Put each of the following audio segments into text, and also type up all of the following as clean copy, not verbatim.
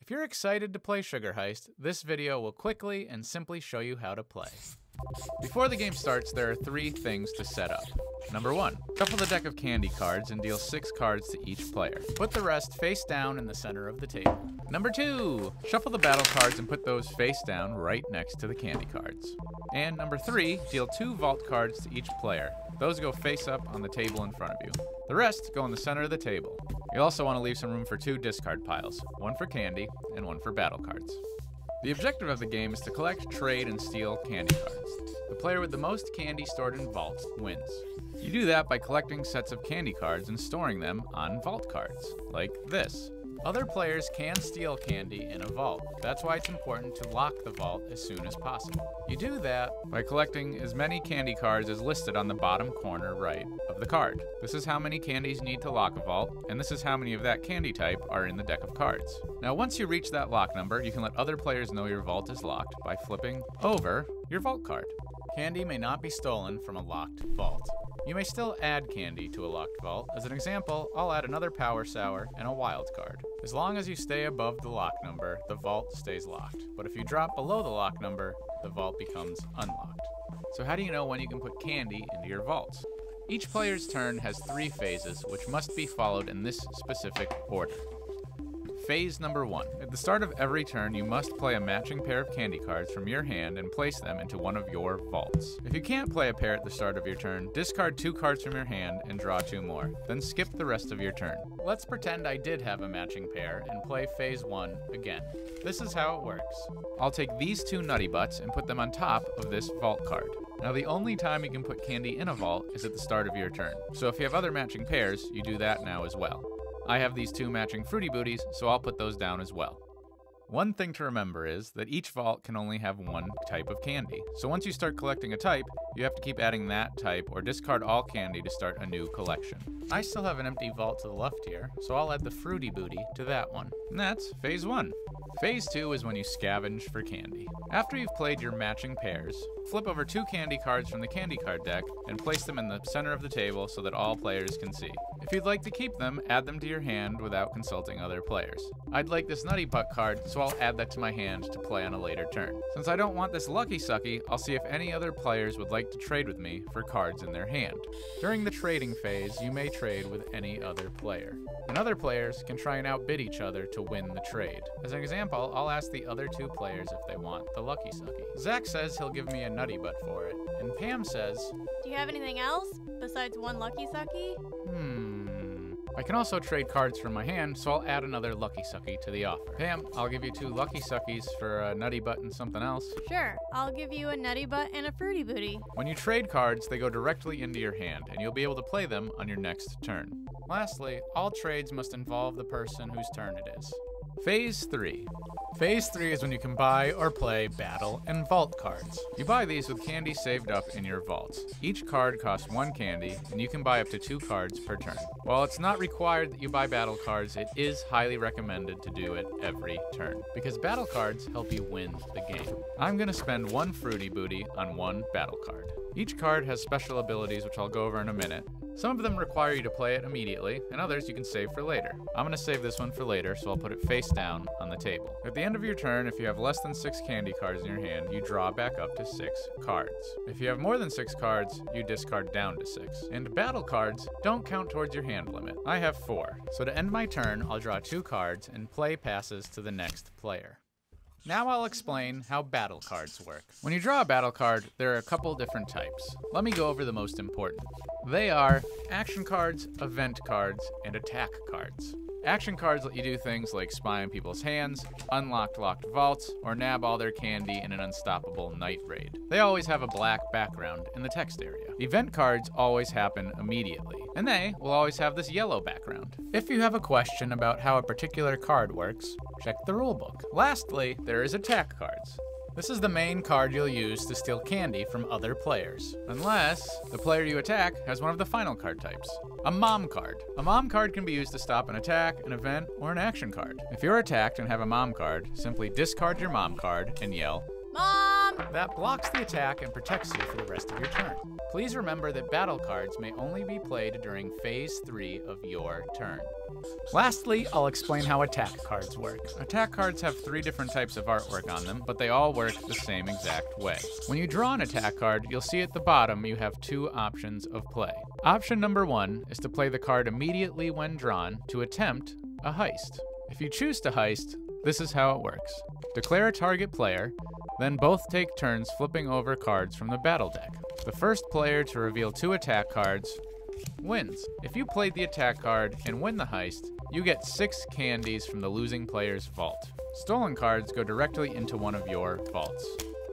If you're excited to play Sugar Heist, this video will quickly and simply show you how to play. Before the game starts, there are 3 things to set up. Number 1, shuffle the deck of candy cards and deal 6 cards to each player. Put the rest face down in the center of the table. Number 2, shuffle the battle cards and put those face down right next to the candy cards. And number 3, deal 2 vault cards to each player. Those go face up on the table in front of you. The rest go in the center of the table. You'll also want to leave some room for 2 discard piles, one for candy and one for battle cards. The objective of the game is to collect, trade, and steal candy cards. The player with the most candy stored in vaults wins. You do that by collecting sets of candy cards and storing them on vault cards, like this. Other players can steal candy in a vault. That's why it's important to lock the vault as soon as possible. You do that by collecting as many candy cards as listed on the bottom corner right of the card. This is how many candies you need to lock a vault, and this is how many of that candy type are in the deck of cards. Now once you reach that lock number, you can let other players know your vault is locked by flipping over your vault card. Candy may not be stolen from a locked vault. You may still add candy to a locked vault. As an example, I'll add another Power Sour and a wild card. As long as you stay above the lock number, the vault stays locked. But if you drop below the lock number, the vault becomes unlocked. So how do you know when you can put candy into your vaults? Each player's turn has 3 phases, which must be followed in this specific order. Phase number 1. At the start of every turn, you must play a matching pair of candy cards from your hand and place them into one of your vaults. If you can't play a pair at the start of your turn, discard 2 cards from your hand and draw 2 more. Then skip the rest of your turn. Let's pretend I did have a matching pair and play phase 1 again. This is how it works. I'll take these 2 nutty butts and put them on top of this vault card. Now the only time you can put candy in a vault is at the start of your turn. So if you have other matching pairs, you do that now as well. I have these 2 matching Fruity Booties, so I'll put those down as well. One thing to remember is that each vault can only have 1 type of candy. So once you start collecting a type, you have to keep adding that type or discard all candy to start a new collection. I still have an empty vault to the left here, so I'll add the Fruity Booty to that one. And that's phase 1. Phase 2 is when you scavenge for candy. After you've played your matching pairs, flip over 2 candy cards from the candy card deck and place them in the center of the table so that all players can see. If you'd like to keep them, add them to your hand without consulting other players. I'd like this Nutty Butt card, so I'll add that to my hand to play on a later turn. Since I don't want this Lucky Sucky, I'll see if any other players would like to trade with me for cards in their hand. During the trading phase, you may trade with any other player. And other players can try and outbid each other to win the trade. As an example, I'll ask the other 2 players if they want the Lucky Sucky. Zach says he'll give me a Nutty Butt for it, and Pam says, "Do you have anything else besides 1 Lucky Sucky?" I can also trade cards from my hand, so I'll add another Lucky Sucky to the offer. Pam, I'll give you 2 Lucky Suckies for a Nutty Butt and something else. Sure, I'll give you a Nutty Butt and a Fruity Booty. When you trade cards, they go directly into your hand, and you'll be able to play them on your next turn. Lastly, all trades must involve the person whose turn it is. Phase 3. Phase 3 is when you can buy or play battle and vault cards. You buy these with candy saved up in your vaults. Each card costs 1 candy, and you can buy up to 2 cards per turn. While it's not required that you buy battle cards, it is highly recommended to do it every turn, because battle cards help you win the game. I'm going to spend 1 Fruity Booty on 1 battle card. Each card has special abilities, which I'll go over in a minute. Some of them require you to play it immediately, and others you can save for later. I'm going to save this one for later, so I'll put it face down on the table. At the end of your turn, if you have less than 6 candy cards in your hand, you draw back up to 6 cards. If you have more than 6 cards, you discard down to 6. And battle cards don't count towards your hand limit. I have 4, so to end my turn, I'll draw 2 cards and play passes to the next player. Now I'll explain how battle cards work. When you draw a battle card, there are a couple different types. Let me go over the most important. They are action cards, event cards, and attack cards. Action cards let you do things like spy on people's hands, unlock locked vaults, or nab all their candy in an unstoppable night raid. They always have a black background in the text area. Event cards always happen immediately, and they will always have this yellow background. If you have a question about how a particular card works, check the rulebook. Lastly, there is attack cards. This is the main card you'll use to steal candy from other players, unless the player you attack has one of the final card types, a mom card. A mom card can be used to stop an attack, an event, or an action card. If you're attacked and have a mom card, simply discard your mom card and yell, "Mom!" That blocks the attack and protects you for the rest of your turn. Please remember that battle cards may only be played during Phase 3 of your turn. Lastly, I'll explain how attack cards work. Attack cards have 3 different types of artwork on them, but they all work the same exact way. When you draw an attack card, you'll see at the bottom you have 2 options of play. Option number 1 is to play the card immediately when drawn to attempt a heist. If you choose to heist, this is how it works. Declare a target player, then both take turns flipping over cards from the battle deck. The first player to reveal 2 attack cards wins. If you played the attack card and win the heist, you get 6 candies from the losing player's vault. Stolen cards go directly into one of your vaults.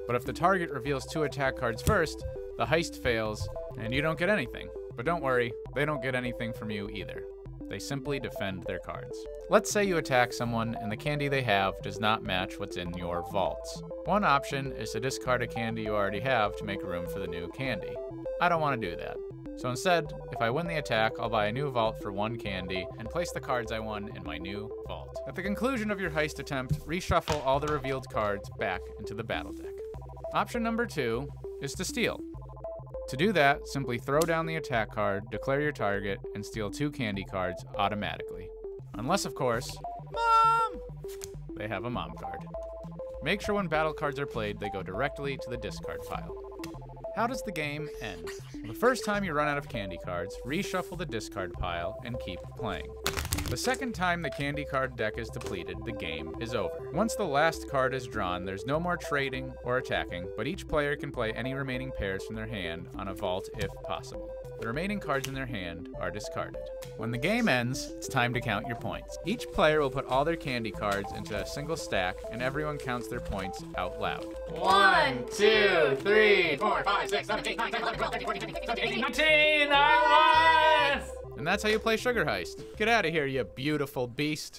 But if the target reveals 2 attack cards first, the heist fails and you don't get anything. But don't worry, they don't get anything from you either. They simply defend their cards. Let's say you attack someone and the candy they have does not match what's in your vaults. One option is to discard a candy you already have to make room for the new candy. I don't want to do that. So instead, if I win the attack, I'll buy a new vault for 1 candy and place the cards I won in my new vault. At the conclusion of your heist attempt, reshuffle all the revealed cards back into the battle deck. Option number 2 is to steal. To do that, simply throw down the attack card, declare your target, and steal 2 candy cards automatically. Unless, of course, Mom! They have a mom card. Make sure when battle cards are played, they go directly to the discard pile. How does the game end? The first time you run out of candy cards, reshuffle the discard pile and keep playing. The second time the candy card deck is depleted, the game is over. Once the last card is drawn, there's no more trading or attacking, but each player can play any remaining pairs from their hand on a vault if possible. The remaining cards in their hand are discarded. When the game ends, it's time to count your points. Each player will put all their candy cards into a single stack, and everyone counts their points out loud. 1, 2, 3, 4, 5, 6, 7, 8, 9, 10, 11, 12, 13, 14, 15, 16, 17, 18, 19, I won! And that's how you play Sugar Heist. Get out of here, you beautiful beast.